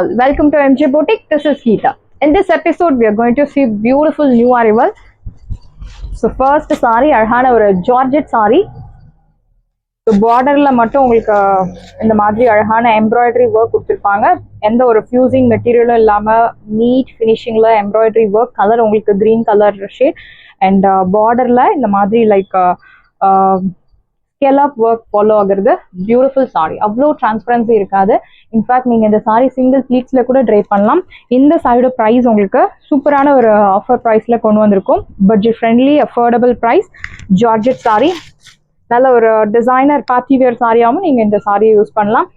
all, welcome to MJ Boutique. This is Geeta. In this episode, we are going to see beautiful new arrival. So first saree, அழகான ஒரு georgette saree. So borderல மட்டும் உங்களுக்கு இந்த மாதிரி அழகான embroidery work கொடுத்துருப்பாங்க. எந்த ஒரு ஃபியூசிங் மெட்டீரியலும் இல்லாம நீட் ஃபினிஷிங்ல எம்ப்ராய்டரி ஒர்க், கலர் உங்களுக்கு கிரீன் கலர் ஷேட் அண்ட் பார்டர்ல இந்த மாதிரி லைக் ஸ்கேலப் ஒர்க் ஃபாலோ ஆகுறது. பியூட்டிஃபுல் சாரி, அவ்வளோ டிரான்ஸ்பரன்சி இருக்காது. இன்ஃபேக்ட் நீங்கள் இந்த சாரி சிங்கிள் ப்ளீட்ஸில் கூட ட்ரை பண்ணலாம். இந்த சாரியோட ப்ரைஸ் உங்களுக்கு சூப்பரான ஒரு ஆஃபர் ப்ரைஸில் கொண்டு வந்திருக்கும். Budget friendly affordable price. Georgette sari, நல்ல ஒரு டிசைனர் பார்ட்டி வேர் சாரியாகவும் நீங்கள் இந்த சாரியை யூஸ் பண்ணலாம்.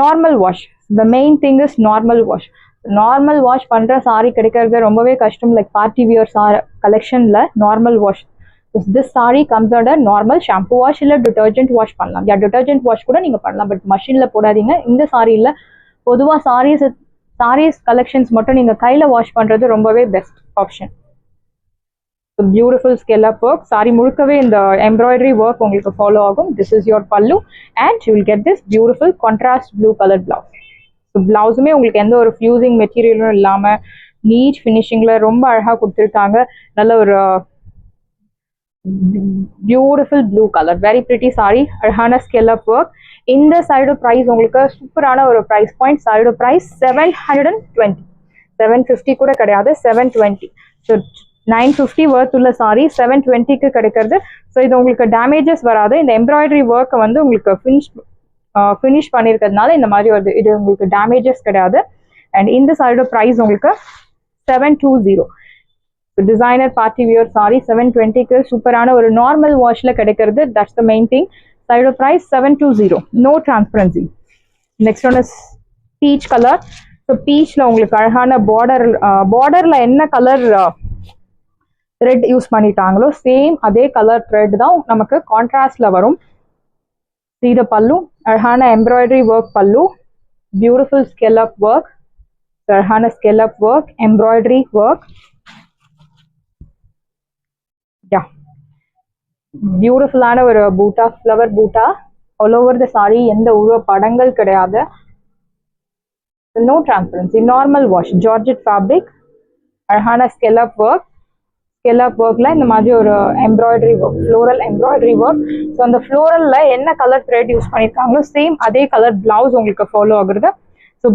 Normal wash, the main thing is normal wash. Normal wash பண்ணுற சாரி கிடைக்கிறது ரொம்பவே கஷ்டம். லைக் பார்ட்டி வியர் கலெக்ஷனில் normal wash. This saree comes under normal shampoo wash இல்ல detergent wash பண்ணலாம். detergent wash கூட நீங்க பண்ணலாம், பட் மஷின்ல போடாதீங்க. இந்த சாரியில பொதுவா சாரீஸ் கலெக்ஷன்ஸ் மட்டும் நீங்க கையில வாஷ் பண்றது ரொம்பவே best option. Beautiful scallop work. Saree முழுக்கவே இந்த எம்ப்ராய்டரி ஒர்க் உங்களுக்கு ஃபாலோ ஆகும். This is your pallu and you will get this beautiful contrast blue colour blouse. பிளவுஸுமே உங்களுக்கு எந்த ஒரு ஃபியூசிங் மெட்டீரியலும் இல்லாம நீட் ஃபினிஷிங்ல ரொம்ப அழகா கொடுத்துருக்காங்க. நல்ல ஒரு beautiful blue colour, very pretty sari, அழகான ஸ்கேலப் ஒர்க். இந்த சைடு ப்ரைஸ் உங்களுக்கு சூப்பரான ஒரு ப்ரைஸ் பாயிண்ட். சைடு ப்ரைஸ் 720, 750 கூட கிடையாது, 720. ஸோ 950 ஒர்த் உள்ள சாரி 720க்கு கிடைக்கிறது. ஸோ இது உங்களுக்கு டேமேஜஸ் வராது. இந்த எம்ப்ராய்டரி ஒர்க்கை வந்து உங்களுக்கு ஃபினிஷ் பண்ணியிருக்கிறதுனால இந்த மாதிரி வருது. இது உங்களுக்கு டேமேஜஸ் கிடையாது. அண்ட் இந்த சைடு ப்ரைஸ் உங்களுக்கு 720. டிசைனர் பார்ட்டி வியர் சாரி 720க்கு சூப்பரான ஒரு நார்மல் வாஷ்ல கிடைக்கிறது. That's the main thing. Side price 720, no transparency. Next one is peach colour. So பீச்ல உங்களுக்கு அழகான பார்டர்ல என்ன கலர் த்ரெட் யூஸ் பண்ணிட்டாங்களோ சேம் அதே கலர் த்ரெட் தான் நமக்கு கான்ட்ராஸ்ட்ல வரும். சீத பல்லு, அழகான embroidery work pallu, beautiful scallop work, அழகான ஸ்கேலப் ஒர்க், எம்ப்ராய்டரி ஒர்க். பியூட்டிஃபுல்லான ஒரு buta, flower buta all over the saree. எந்த உருவ படங்கள் கிடையாது. No transparency, normal wash, georgette fabric, அழகான ஸ்கேலப் ஒர்க். ஸ்கேலப் ஒர்க்ல இந்த மாதிரி ஒரு embroidery work, floral embroidery work. So அந்த ஃப்ளோரல்ல என்ன கலர் த்ரெட் யூஸ் பண்ணியிருக்காங்களோ சேம் அதே கலர் பிளவுஸ் உங்களுக்கு ஃபாலோ ஆகுறது. ஸோ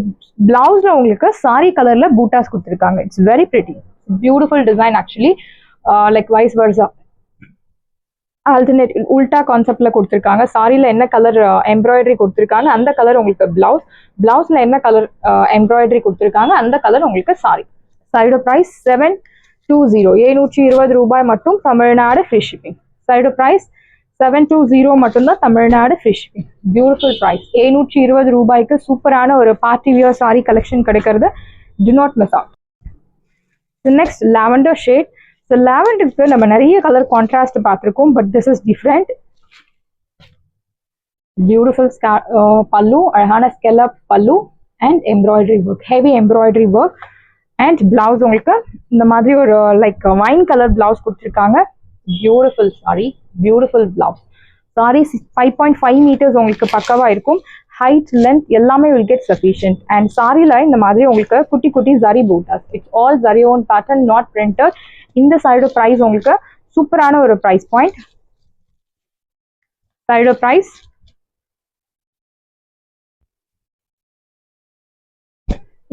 பிளவுஸ்ல உங்களுக்கு சாரி கலர்ல பூட்டாஸ் கொடுத்துருக்காங்க. It's very pretty, beautiful design actually. Like vice versa alternate உல்டா கான்செப்ட்ல கொடுத்துருக்காங்க. சாரியில என்ன கலர் எம்ப்ராய்டரி கொடுத்துருக்காங்க அந்த கலர் உங்களுக்கு பிளவுஸ், பிளவுஸ்ல என்ன கலர் எம்ப்ராய்டரி கொடுத்துருக்காங்க அந்த கலர் உங்களுக்கு சாரி. சைடு ப்ரைஸ் 720, 720 ரூபாய் மட்டும், Tamil Nadu free shipping. Side price 720 மட்டும்தான், Tamil Nadu free shipping. Beautiful price. 720 ரூபாய்க்கு சூப்பரான ஒரு பார்ட்டி வியர் சாரி கலெக்ஷன் கிடைக்கிறது. Do not miss out. Next lavender shade. So லாவெண்டருக்கு நம்ம நிறைய கலர் கான்ட்ராஸ்ட் பார்த்துருக்கோம், but this is different. Beautiful pallu, அழகான scallop pallu and embroidery work, heavy embroidery work. And blouse உங்களுக்கு இந்த மாதிரி ஒரு லைக் வைன் கலர் பிளவுஸ் கொடுத்துருக்காங்க. Beautiful sari, beautiful blouse. Sorry 5.5 metres உங்களுக்கு பக்கவா இருக்கும். ஹைட் லென்த் எல்லாமே வில் கெட் சஃபிஷியன்ட். அண்ட் சாரியில் இந்த மாதிரி உங்களுக்கு குட்டி குட்டி zari buttas. It's all zari own pattern, not printed. இந்த சைடு ப்ரைஸ் உங்களுக்கு சூப்பரான ஒரு ப்ரைஸ் பாயிண்ட். சைடு ப்ரைஸ்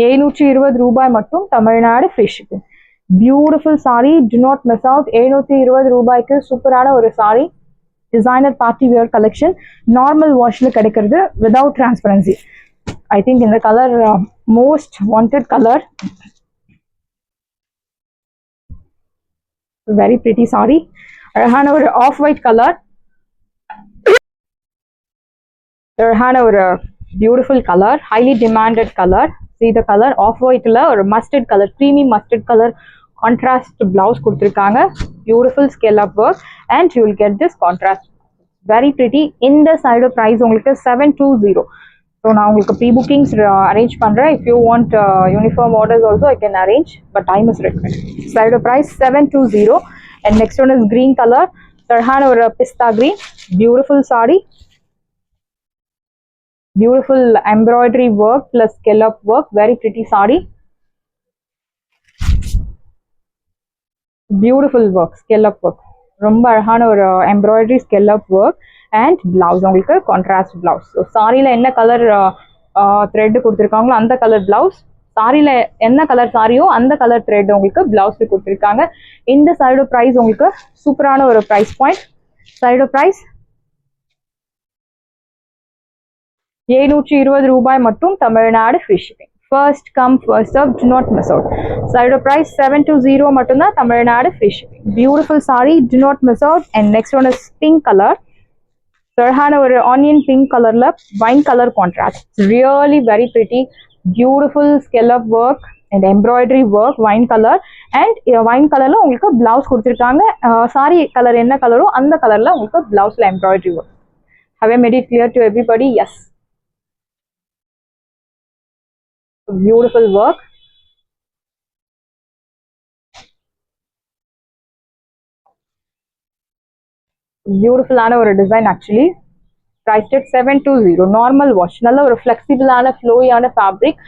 720 ரூபாய் மட்டும், Tamil Nadu free shipping. Beautiful sari, do not miss out. 720 ரூபாய்க்கு சூப்பரான ஒரு sari, designer party wear collection, normal வாஷ்ல கிடைக்கிறது விதவுட் டிரான்ஸ்பரன்சி. ஐ திங்க் இந்த colour most wanted colour. Very pretty sari, அழகான ஒரு ஆஃப் ஒயிட் கலர், அழகான ஒரு beautiful colour, highly demanded colour. See the color off ஒயிட்ல ஒரு mustard colour, creamy mustard colour contrast blouse கொடுத்துருக்காங்க. Beautiful scallop work and you will get this contrast. Very pretty. இந்த side price உங்களுக்கு 720. So நான் உங்களுக்கு pre bookings arrange பண்ணுறேன். If you want uniform orders also I can arrange, but time is required. Side price 720. And next one is green colour, அழகான ஒரு பிஸ்தா green, beautiful sari. Beautiful embroidery work plus scallop work, very pretty saree. Beautiful work, scallop work. ரொம்ப அழகான ஒரு embroidery scallop work and blouse உங்களுக்கு contrast blouse. So சாரியில் என்ன colour thread கொடுத்துருக்காங்களோ அந்த கலர் பிளவுஸ், சாரியில் என்ன கலர் சாரியோ அந்த கலர் த்ரெட் உங்களுக்கு பிளவுஸ் கொடுத்துருக்காங்க. இந்த சாரியோட ப்ரைஸ் உங்களுக்கு சூப்பரான ஒரு ப்ரைஸ் பாயிண்ட். சாரியோட ப்ரைஸ் 720 ரூபாய் மட்டும், Tamil Nadu free shipping. First come first serve, do not miss out. Saree price 720 மட்டும் தான், Tamil Nadu free shipping. Beautiful saree, do not miss out. And next one is pink color. அழகான ஒரு ஆனியன் பிங்க் கலர்ல wine colour contrast. Really very pretty, beautiful scallop work and embroidery work, wine color. And wine colorல உங்களுக்கு blouse கொடுத்திருக்காங்க. saree colour என்ன கலரோ அந்த கலர்ல உங்களுக்கு பிளவுஸ்ல embroidery work. Have I made it clear to everybody? Yes. Beautiful work. Beautiful ஆன ஒரு design. Actually priced at 720. Normal wash, நல்ல ஒரு ஃப்ளெக்சிபிளான ஃப்ளோயான ஃபேப்ரிக்.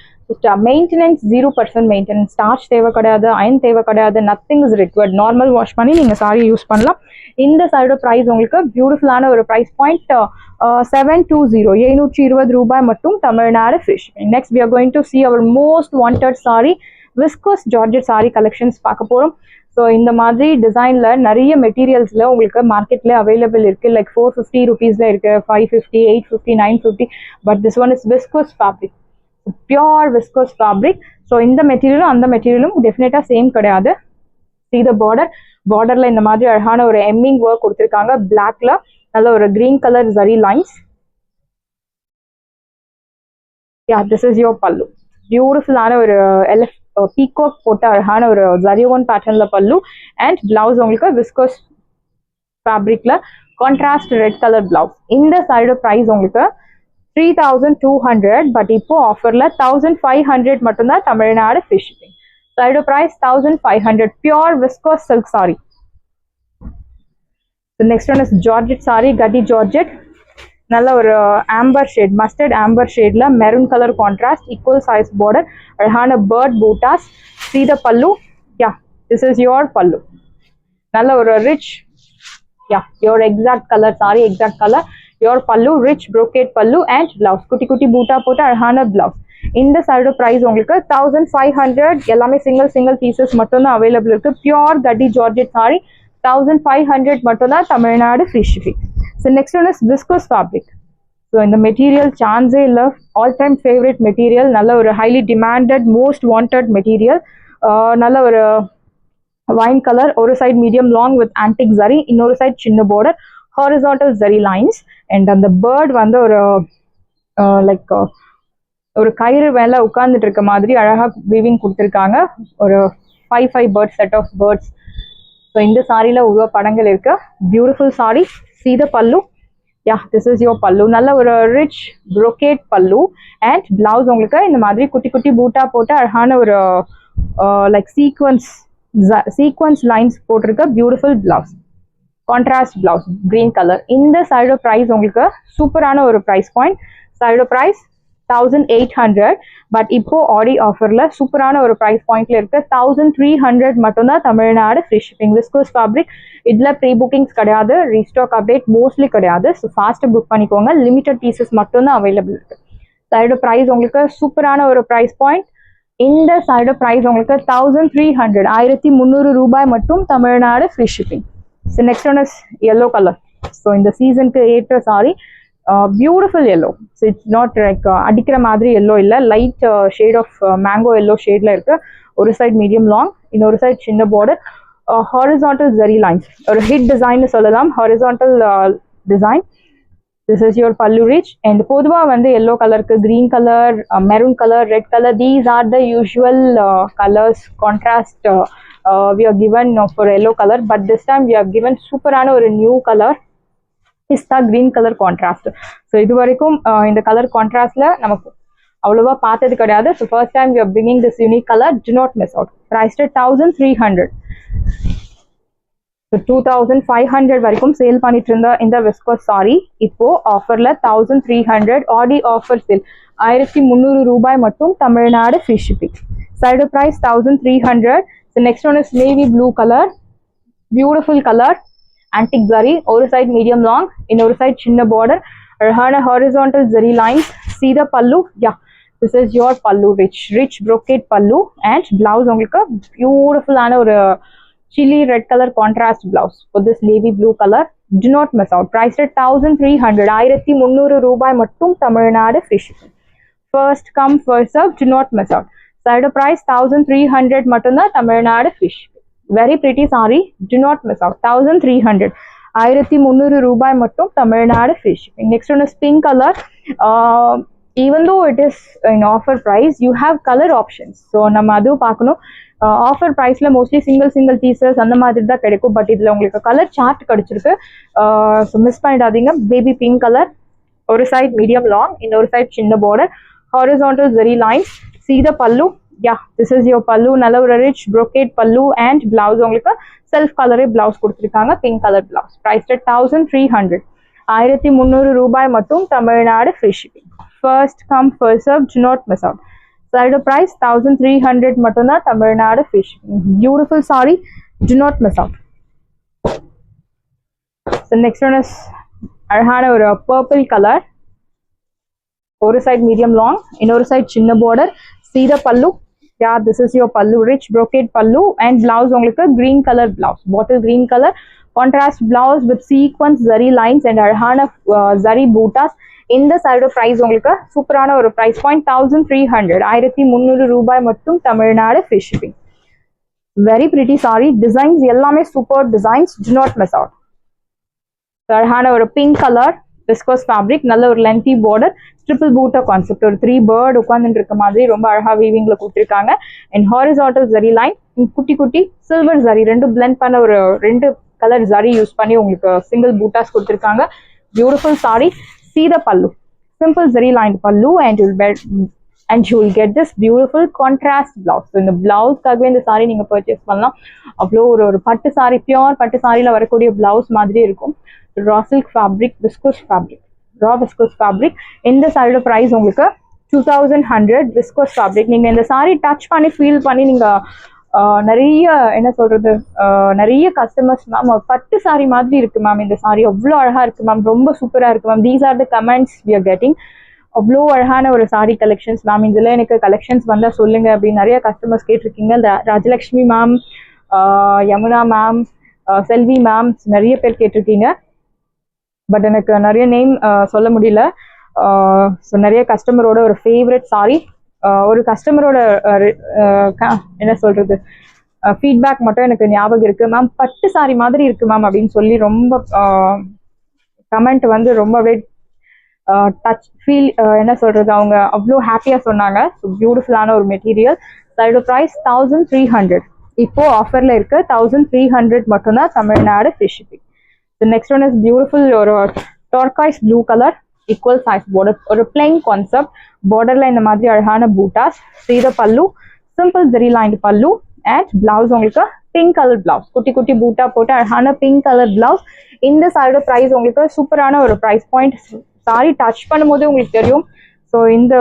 Maintenance 0% maintenance. ஸ்டார்ச் தேவை கிடையாது, அயன் தேவை கிடையாது, nothing is required. Normal wash பண்ணி நீங்கள் சாரி யூஸ் பண்ணலாம். இந்த சாரியோட ப்ரைஸ் உங்களுக்கு பியூட்டிஃபுல்லான ஒரு ப்ரைஸ் பாயிண்ட் 720, 720 ரூபாய் மட்டும், Tamil Nadu free shipping. Next we are going to see our most wanted saree, viscose georgette saree collections பார்க்க போகிறோம். ஸோ இந்த மாதிரி டிசைனில் நிறைய மெட்டீரியல்ஸில் உங்களுக்கு மார்க்கெட்டில் அவைலபிள் இருக்குது. லைக் 450 ருபீஸில் இருக்குது, 550, 850, 950. But this one is viscose fabric, pure viscose fabric. So இந்த மெட்டீரியலும் அந்த மெட்டீரியலும் டெஃபினட்டாக சேம் கிடையாது. See the பார்டரில் இந்த மாதிரி அழகான ஒரு எம்மிங் ஒர்க் கொடுத்துருக்காங்க. பிளாக்ல நல்ல ஒரு green colour zari lines. Yeah, this is your பல்லு. பியூட்டிஃபுல்லான ஒரு பீகாக் போட்ட அழகான ஒரு ஜரியோன் பேட்டர்ன்ல பல்லு. அண்ட் பிளவுஸ் உங்களுக்கு விஸ்கோஸ் ஃபேப்ரிக்ல கான்ட்ராஸ்ட் ரெட் கலர் பிளவுஸ். இந்த சாரியோட ப்ரைஸ் உங்களுக்கு 3200. பட் இப்போ ஆஃபர்ல 1500 மட்டும்தான், தமிழ்நாடு ஃப்ரீ ஷிப்பிங். சாரியோட price 1500. Pure viscose silk sari. Next one is georgette sari, கட்டி ஜார்ஜெட். நல்ல ஒரு ஆம்பர் ஷேட், மஸ்டர்ட் ஆம்பர் ஷேட்ல maroon colour contrast, equal size border, அழகான bird bootas. See the pallu. Yeah, this is your pallu. நல்ல ஒரு rich, yeah, your exact color, sorry, exact color. Your pallu, rich brocade pallu and blouse. குட்டி குட்டி பூட்டா போட்டு அழகான blouse. இந்த சாரியோட price உங்களுக்கு 1500. எல்லாமே சிங்கிள் பீசஸ் மட்டும்தான் அவைலபிள் இருக்கு. பியோர் கட்டி ஜார்ஜெட் சாரி 1500 மட்டும்தான், Tamil Nadu free shipping. So next one is viscose fabric. So இந்த மெட்டீரியல் சான்ஸே இல்லை, ஆல் டைம் ஃபேவரட் மெட்டீரியல். நல்ல ஒரு highly demanded, most wanted material. நல்ல ஒரு வைன் கலர், ஒரு side medium long with antique zari, இன்னொரு சைட் சின்ன border, horizontal zari lines. And அந்த பேர்ட் வந்து ஒரு லைக் ஒரு கயிறு மேலே உட்கார்ந்துட்டு இருக்க மாதிரி அழகாக வீவிங் கொடுத்துருக்காங்க. ஒரு 5 birds, set of birds. So இந்த சாரியில் உள்ள படங்கள் இருக்கு. Beautiful sari. See the pallu. Yeah, this is your pallu. நல்ல ஒரு rich brocade pallu. And blouse உங்களுக்கு இந்த மாதிரி குட்டி குட்டி பூட்டா போட்டு அழகான ஒரு லைக் சீக்வன்ஸ் லைன்ஸ் போட்டிருக்க beautiful blouse, contrast blouse, green colour. இந்த சாரியோட ப்ரைஸ் உங்களுக்கு சூப்பரான ஒரு ப்ரைஸ் பாயிண்ட். சாரியோட ப்ரைஸ் 1800. பட் இப்போ ஆடி ஆஃபர்ல சூப்பரான ஒரு ப்ரைஸ் பாயிண்ட்ல இருக்கு. 1300 மட்டும்தான், Tamil Nadu free shipping. Viscose fabric. இதுல ப்ரீ புக்கிங்ஸ் கிடையாது, ரீஸ்டாக் அப்டேட் மோஸ்ட்லி கிடையாது. ஸோ ஃபாஸ்ட்டாக புக் பண்ணிக்கோங்க. லிமிடெட் பீசஸ் மட்டும்தான் அவைலபிள் இருக்கு. சாரியோட ப்ரைஸ் உங்களுக்கு சூப்பரான ஒரு ப்ரைஸ் பாயிண்ட். இந்த சாரியோட ப்ரைஸ் உங்களுக்கு 1300, 1300 ரூபாய் மட்டும், Tamil Nadu free shipping. So next one is yellow colour. So இந்த சீசனுக்கு ஏற்ற sari, beautiful yellow. So it's not like அடிக்கிற மாதிரி எல்லோ இல்லை, light shade of mango yellow ஷேட்ல இருக்கு. ஒரு சைட் மீடியம் லாங், இன்னொரு சைட் சின்ன பார்டர், ஹாரிசான்டல் ஜரி லைன்ஸ். ஒரு ஹிட் டிசைன் சொல்லலாம், horizontal design. This is your pallu reach. And பொதுவாக வந்து எல்லோ கலருக்கு green colour, maroon colour, red colour, these are the usual colours contrast we are given for yellow color. But this time we have given சூப்பரான ஒரு new colour, பிஸ்தா green colour contrast. So இது வரைக்கும் இந்த colour கான்ட்ராஸ்ட்ல நமக்கு அவ்வளோவா பார்த்தது கிடையாது. So first time we are bringing this unique colour. Do not miss out. Priced 1300. So 2500 வரைக்கும் சேல் பண்ணிட்டு இருந்த இந்த விஸ்கோஸ் சாரி இப்போ ஆஃபர்ல 1300 ஆடி ஆஃபர் சேல் 1300 ரூபாய் மட்டும் Tamil Nadu free shipping. Side price 1300. So next one is navy blue color, beautiful color, antique zari, ஒரு side medium long, இன்னொரு side சின்ன border, அழகான horizontal zari lines. See the pallu, yeah, this is your pallu, rich brocade pallu, and blouse உங்களுக்கு beautiful ஆன ஒரு chili red color contrast blouse for this navy blue color. Do not miss out. Priced at 1300. 1300 ரூபாய் மட்டும் Tamil Nadu free shipping. First come first serve. Do not miss out. Side price 1300 மட்டும்தான் Tamil Nadu free shipping. Very pretty saree. Do not miss out. 1300. 1300 ரூபாய் மட்டும் Tamil Nadu free shipping. Next one is pink color. Even though it is in offer price, you have color options. So நம்ம அதுவும் பார்க்கணும். Offer ப்ரைஸில் mostly single pieces அந்த மாதிரி தான் கிடைக்கும். பட் இதில் உங்களுக்கு கலர் சார்ட் கிடைச்சிருக்கு. ஸோ மிஸ் பண்ணிடாதீங்க. பேபி பிங்க் கலர், ஒரு சைட் மீடியம் லாங், இன்னொரு சைட் சின்ன border, horizontal zari lines. See the pallu, yeah this is your pallu. நல்ல ஒரு rich brocade pallu and blouse உங்களுக்கு செல்ஃப் கலரே பிளவுஸ் கொடுத்துருக்காங்க, pink colour blouse. Price at 1300. 1300 ரூபாய் மட்டும் Tamil Nadu free shipping. First come first serve. Do not miss out. Side price 1300 மட்டும்தான் Tamil Nadu free shipping. Beautiful saree. Do not miss out. So next one is அழகான ஒரு purple color. ஒரு side medium long, இன்னொரு side சின்ன border. See the pallu. Yeah, this is your pallu. Rich brocade pallu and blouse உங்களுக்கு green color blouse. Bottle green color. Contrast blouse with sequence zari lines and அழகான zari bootas. இந்த side price உங்களுக்கு சூப்பரான ஒரு price point 1300. 1300 ரூபாய் மட்டும் Tamil Nadu free shipping. Very pretty sari. Designs எல்லாமே super designs. Do not miss out. அழகான ஒரு பிங்க் கலர் விஸ்கோஸ் ஃபேப்ரிக், நல்ல ஒரு லென்த்தி பார்டர், ட்ரிபிள் பூட்டர் கான்செப்ட், ஒரு 3 பேர்ட் உட்காந்துட்டு இருக்க மாதிரி ரொம்ப அழகா வீவிங்ல கொடுத்துருக்காங்க. அண்ட் ஹாரிசான்டல் ஜரி லைன், குட்டி குட்டி சில்வர் ஜரி, ரெண்டு பிளெண்ட் பண்ண ஒரு 2 கலர் ஜரி யூஸ் பண்ணி உங்களுக்கு சிங்கிள் பூட்டாஸ் கொடுத்துருக்காங்க. Beautiful sari. See the pallu, simple zari lined pallu, and you will get this beautiful contrast blouse. So இந்த பிளவுஸ்க்காகவே இந்த சாரி நீங்க பர்ச்சேஸ் பண்ணலாம். அவ்வளோ ஒரு பட்டு சாரி, பியோர் பட்டு சாரியில வரக்கூடிய பிளவுஸ் மாதிரி இருக்கும். Raw silk fabric, viscose fabric, raw viscose fabric. இந்த சாரியோட ப்ரைஸ் உங்களுக்கு 2100. Viscose fabric. நீங்க இந்த சாரி டச் பண்ணி ஃபீல் பண்ணி நீங்க நிறைய என்ன சொல்றது, நிறைய கஸ்டமர்ஸ் மேம் பட்டு சாரி மாதிரி இருக்கு மேம், இந்த சாரி அவ்வளோ அழகா இருக்கு மேம், ரொம்ப சூப்பரா இருக்கு ma'am, these are the comments we are getting. அவ்வளோ அழகான ஒரு சாரி கலெக்ஷன்ஸ் மேம், இதுல எனக்கு கலெக்ஷன்ஸ் வந்தா சொல்லுங்க அப்படின்னு நிறைய கஸ்டமர்ஸ் கேட்டிருக்கீங்க. ராஜலக்ஷ்மி மேம், யமுனா மேம், செல்வி மேம், நிறைய பேர் கேட்டிருக்கீங்க. பட் எனக்கு நிறைய நேம் சொல்ல முடியல. ஸோ நிறைய கஸ்டமரோட ஒரு ஃபேவரட் சாரி, ஒரு கஸ்டமரோட என்ன சொல்றது ஃபீட்பேக் மட்டும் எனக்கு ஞாபகம் இருக்கு மேம், பட்டு சாரி மாதிரி இருக்கு மேம் அப்படின்னு சொல்லி ரொம்ப கமெண்ட் வந்து ரொம்ப அப்படியே டச் ஃபீல் என்ன சொல்றது, அவங்க அவ்வளோ ஹாப்பியா சொன்னாங்க. ஸோ பியூட்டிஃபுல்லான ஒரு மெட்டீரியல். Side price 1300. இப்போ ஆஃபர்ல இருக்கு 1300 மட்டும்தான் Tamil Nadu free shipping. Next one is beautiful ஒரு turquoise blue colour, equal size border, ஒரு பிளைன் கான்செப்ட், பார்டர்ல இந்த மாதிரி அழகான பூட்டாஸ். சீத pallu, simple zari line pallu and blouse உங்களுக்கு பிங்க் கலர் பிளவுஸ், குட்டி குட்டி பூட்டா போட்டு அழகான பிங்க் கலர் பிளவுஸ். இந்த சாரியோட பிரைஸ் உங்களுக்கு சூப்பரான ஒரு பிரைஸ் பாயிண்ட். சாரி டச் பண்ணும்போது உங்களுக்கு தெரியும். ஸோ இந்த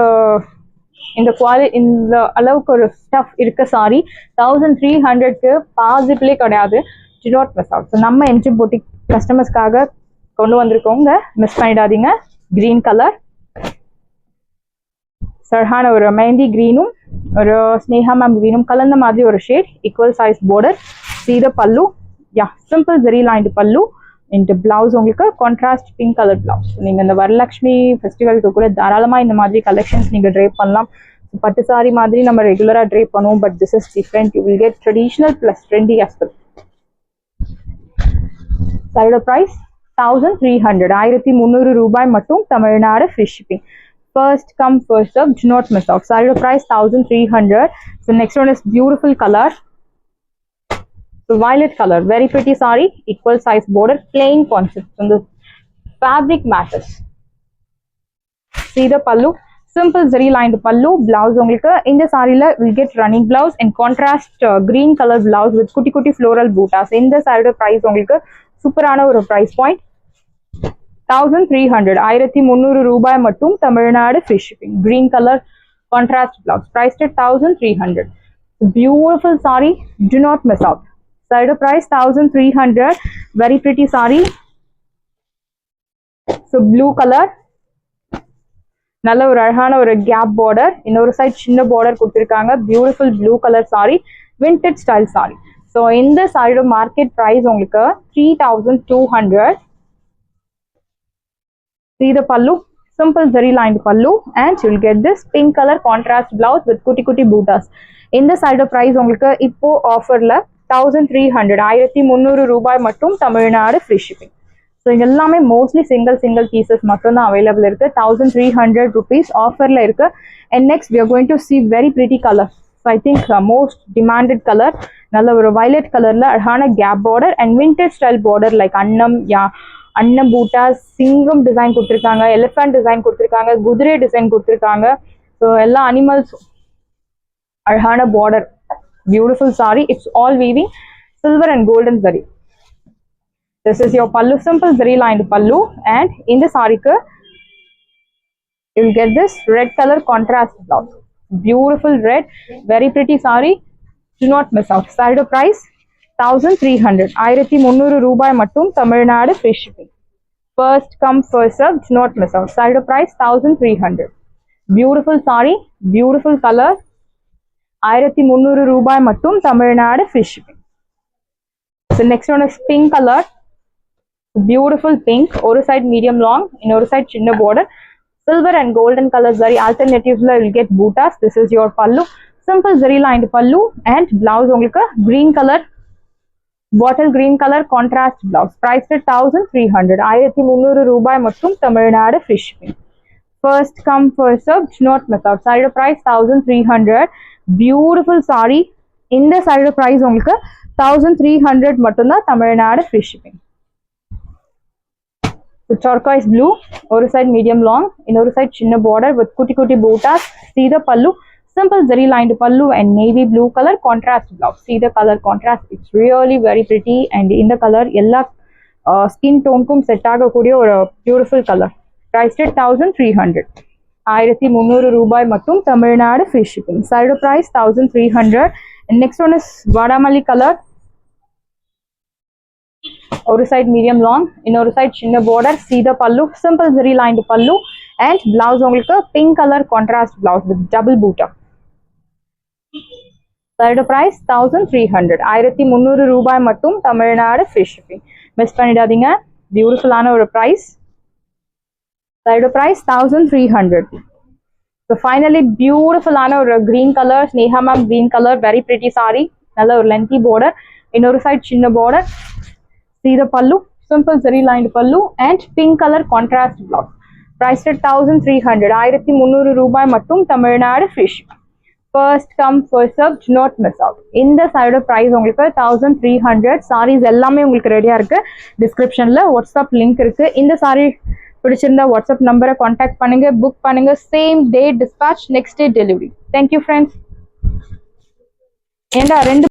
அளவுக்கு ஒரு ஸ்டஃப் இருக்க சாரி 1300க்கு பாசிபிளே கிடையாது. To not miss out. So நம்ம என்ட்ரி போட்டி கஸ்டமர்ஸ்க்காக கொண்டு வந்திருக்கோங்க, மிஸ் பண்ணிடாதீங்க. கிரீன் கலர், சர்ஹான ஒரு மெஹந்தி கிரீனும் ஒரு ஸ்னேஹா மேம் கிரீனும் கலந்த மாதிரி ஒரு ஷேட், ஈக்குவல் சைஸ் border. சீத பல்லு, யா சிம்பிள் ஜெரி லைன்டு பல்லு. இந்த பிளவுஸ் உங்களுக்கு கான்ட்ராஸ்ட் பிங்க் கலர் பிளவுஸ். நீங்க இந்த வரலட்சுமி ஃபெஸ்டிவலுக்கு கூட தாராளமா இந்த மாதிரி கலெக்ஷன்ஸ் நீங்க ட்ரேப் பண்ணலாம். பட்டு சாரி மாதிரி நம்ம ரெகுலரா ட்ரேப் பண்ணுவோம், but this is different. You will get traditional plus trendy as well. Side price 1300. 1300 ரூபாய் மட்டும் Tamil Nadu free shipping. First come first serve. Do not miss out. Saree price 1300. So next one is beautiful color. So violet color, very pretty saree, equal size border, plain concept. And the fabric matters. See the pallu, simple zari lined pallu. Blouse உங்களுக்கு இந்த சாரில will get running blouse and contrast green color blouse with குட்டி குட்டி floral bootas. இந்த சாரியோட price உங்களுக்கு சூப்பரான ஒரு price point 1300 1300 ரூபாய் மட்டும் Tamil Nadu free shipping. Green color contrast blouse priced at 1300. Beautiful saree, do not miss out. Side price 1300. Very pretty saree. So blue color, நல்ல ஒரு அழகான ஒரு கேப் பார்டர், இன்னொரு சைடு சின்ன பார்டர் கொடுத்திருக்காங்க. Beautiful blue colour sorry, vintage style sorry. So இந்த சாரியோட market price உங்களுக்கு 3200. See the pallu, simple zari lined pallu, and you will get this pink color contrast blouse with kutti kutti bootas. இந்த சாரியோட price உங்களுக்கு இப்போ ஆஃபர்ல 1300 1300 ரூபாய் மட்டும் தமிழ்நாடு ஃப்ரீ ஷிப்பிங். ஸோ இங்க எல்லாமே மோஸ்ட்லி சிங்கிள் பீசஸ் மட்டும் தான் அவைலபிள் இருக்கு. 1300 rupees ஆஃபர்ல இருக்கு. And next we are going to see very pretty color. So I think most demanded color, நல்ல ஒரு violet கலர்ல அழகான கேப் border and vintage style border like அன்னம் பூட்டா சிங்கம் டிசைன் கொடுத்துருக்காங்க, எலிஃபென்ட் டிசைன் கொடுத்துருக்காங்க, குதிரை டிசைன் கொடுத்துருக்காங்க. ஸோ எல்லா அனிமல்ஸ் அழகான border, beautiful sorry. It's all weaving silver and golden zari. This is your pallu, simple zari lined pallu, and in the saree you will get this red color contrast blouse. Beautiful red, very pretty saree. Do not miss out. Saree price 1300 1300 ரூபாய் மட்டும் Tamil Nadu free shipping. First come first serve, do not miss out. Saree price 1300. Beautiful saree, beautiful color. 1300 ரூபாய் மட்டும் Tamil Nadu free shipping. So next one is pink color. Beautiful pink, ஒரு side medium long, இன்னொரு side சின்ன border, silver and golden color zari alternatives la will get bootas. This is your pallu, simple zari lined pallu, and blouse உங்களுக்கு green color, bottle green color contrast blouse priced at 1300 1300 ரூபாய் மட்டும் Tamil Nadu free shipping. First come first serve, not miss out. Saree price 1300. Beautiful saree. இந்த saree price உங்களுக்கு 1300 மட்டும் தான் Tamil Nadu free shipping. So turquoise blue, ஒரு side medium long, இன்னொரு side சின்ன border with குட்டி குட்டி bootas. See the pallu, simple zari lined pallu and navy blue color contrast blouse. See the color contrast, it's really very pretty, and in the color எல்லா skin tone க்கும் set ஆகக்கூடிய ஒரு beautiful color. Priced at 1300. 1300 ரூபாய் மட்டும் Tamil Nadu free shipping. Side price 1300. And next one is vadamali color. ஒரு side medium long, இன்னொரு side சின்ன border. See the pallu, simple zari lined pallu, and blouse உங்களுக்கு pink color contrast blouse with double boot up. Side price 1300. 1300 ரூபாய் மட்டும் Tamil Nadu free shipping. Miss பண்ணிடாதீங்க, பியூட்டிஃபுல்லான ஒரு price. Side price 1300. So finally பியூட்டிஃபுல்லான ஒரு green color, Sneha ma'am green color, very pretty saree. நல்ல ஒரு lengthy border, இன்னொரு side சின்ன border. See the pallu, simple zari lined pallu, and pink color contrast blouse. Priced at 1300. 1300 ரூபாய் மட்டும் Tamil Nadu free shipping. First come first serve, do not miss out. இந்த சாரியோட price உங்களுக்கு 1300. sarees எல்லாமே உங்களுக்கு ரெடியா இருக்கு. டிஸ்கிரிப்ஷன்ல வாட்ஸ்அப் லிங்க் இருக்கு. இந்த saree பிடிச்சிருந்தா வாட்ஸ்அப் நம்பரை கான்டாக்ட் பண்ணுங்க, புக் பண்ணுங்க. Same day dispatch, next day delivery. Thank you friends. ஏண்டா ரெண்டு